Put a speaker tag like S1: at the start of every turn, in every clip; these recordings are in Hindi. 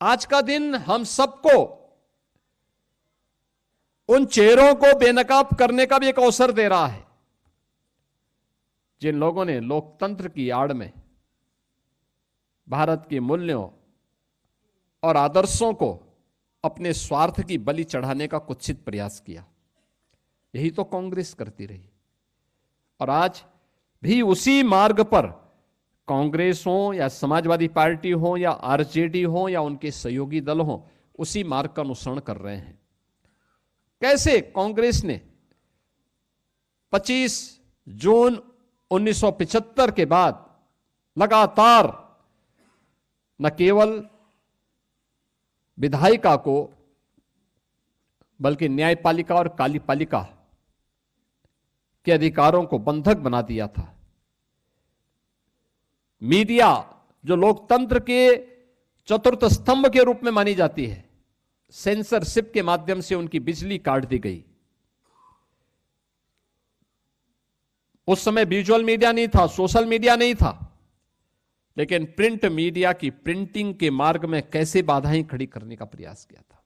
S1: आज का दिन हम सबको उन चेहरों को बेनकाब करने का भी एक अवसर दे रहा है जिन लोगों ने लोकतंत्र की आड़ में भारत के मूल्यों और आदर्शों को अपने स्वार्थ की बलि चढ़ाने का कुत्सित प्रयास किया। यही तो कांग्रेस करती रही और आज भी उसी मार्ग पर कांग्रेस हो या समाजवादी पार्टी हो या आरजेडी हो या उनके सहयोगी दल हो, उसी मार्ग का अनुसरण कर रहे हैं। कैसे कांग्रेस ने 25 जून 1975 के बाद लगातार न केवल विधायिका को बल्कि न्यायपालिका और कार्यपालिका के अधिकारों को बंधक बना दिया था। मीडिया जो लोकतंत्र के चतुर्थ स्तंभ के रूप में मानी जाती है, सेंसरशिप के माध्यम से उनकी बिजली काट दी गई। उस समय विजुअल मीडिया नहीं था, सोशल मीडिया नहीं था, लेकिन प्रिंट मीडिया की प्रिंटिंग के मार्ग में कैसे बाधाएं खड़ी करने का प्रयास किया था।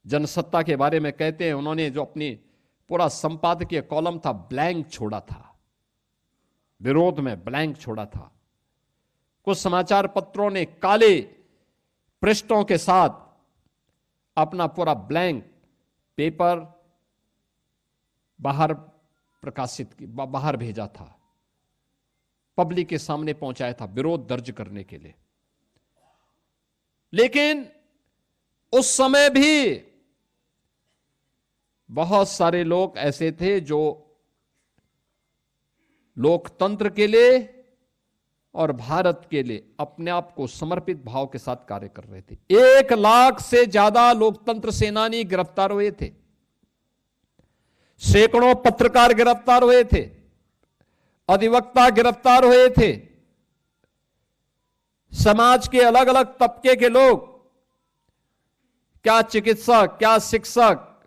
S1: जनसत्ता के बारे में कहते हैं, उन्होंने जो अपनी पूरा संपादकीय कॉलम था ब्लैंक छोड़ा था, विरोध में ब्लैंक छोड़ा था। कुछ समाचार पत्रों ने काले पृष्ठों के साथ अपना पूरा ब्लैंक पेपर बाहर भेजा था, पब्लिक के सामने पहुंचाया था विरोध दर्ज करने के लिए। लेकिन उस समय भी बहुत सारे लोग ऐसे थे जो लोकतंत्र के लिए और भारत के लिए अपने आप को समर्पित भाव के साथ कार्य कर रहे थे। 1 लाख से ज्यादा लोकतंत्र सेनानी गिरफ्तार हुए थे, सैकड़ों पत्रकार गिरफ्तार हुए थे, अधिवक्ता गिरफ्तार हुए थे, समाज के अलग अलग तबके के लोग, क्या चिकित्सक, क्या शिक्षक,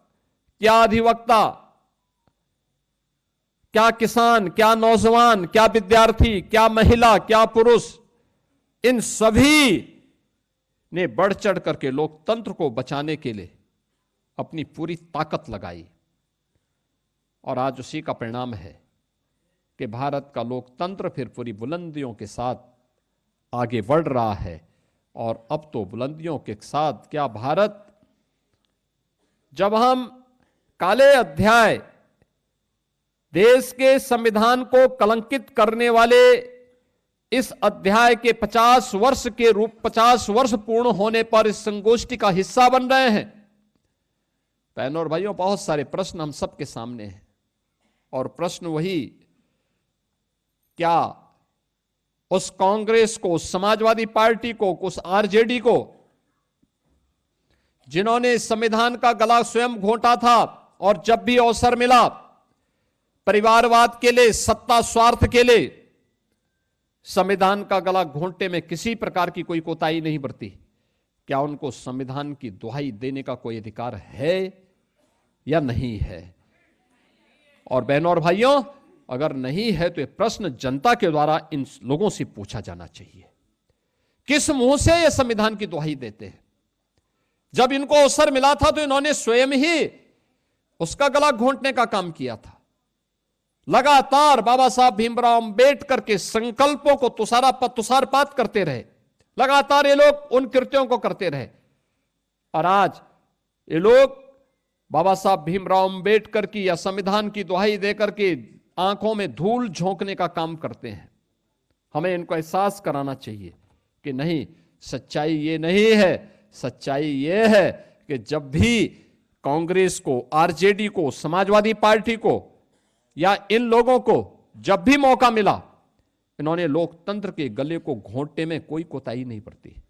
S1: क्या अधिवक्ता, क्या किसान, क्या नौजवान, क्या विद्यार्थी, क्या महिला, क्या पुरुष, इन सभी ने बढ़ चढ़ करके लोकतंत्र को बचाने के लिए अपनी पूरी ताकत लगाई। और आज उसी का परिणाम है कि भारत का लोकतंत्र फिर पूरी बुलंदियों के साथ आगे बढ़ रहा है। और अब तो बुलंदियों के साथ क्या, भारत जब हम काले अध्याय, देश के संविधान को कलंकित करने वाले इस अध्याय के 50 वर्ष पूर्ण होने पर इस संगोष्ठी का हिस्सा बन रहे हैं, बहनों और भाइयों, बहुत सारे प्रश्न हम सबके सामने हैं। और प्रश्न वही, क्या उस कांग्रेस को, उस समाजवादी पार्टी को, उस आरजेडी को, जिन्होंने संविधान का गला स्वयं घोंटा था और जब भी अवसर मिला परिवारवाद के लिए, सत्ता स्वार्थ के लिए, संविधान का गला घोंटने में किसी प्रकार की कोई कोताही नहीं बरती, क्या उनको संविधान की दुहाई देने का कोई अधिकार है या नहीं है? और बहनों और भाइयों, अगर नहीं है तो यह प्रश्न जनता के द्वारा इन लोगों से पूछा जाना चाहिए, किस मुंह से यह संविधान की दुहाई देते हैं? जब इनको अवसर मिला था तो इन्होंने स्वयं ही उसका गला घोंटने का काम किया था। लगातार बाबा साहब भीमराव अंबेडकर के संकल्पों को तुषारपात करते रहे, लगातार ये लोग उन कृत्यों को करते रहे। और आज ये लोग बाबा साहब भीमराव अंबेडकर की या संविधान की दुहाई देकर के आंखों में धूल झोंकने का काम करते हैं। हमें इनको एहसास कराना चाहिए कि नहीं, सच्चाई ये नहीं है। सच्चाई ये है कि जब भी कांग्रेस को, आरजेडी को, समाजवादी पार्टी को या इन लोगों को जब भी मौका मिला, इन्होंने लोकतंत्र के गले को घोंटने में कोई कोताही नहीं बरती।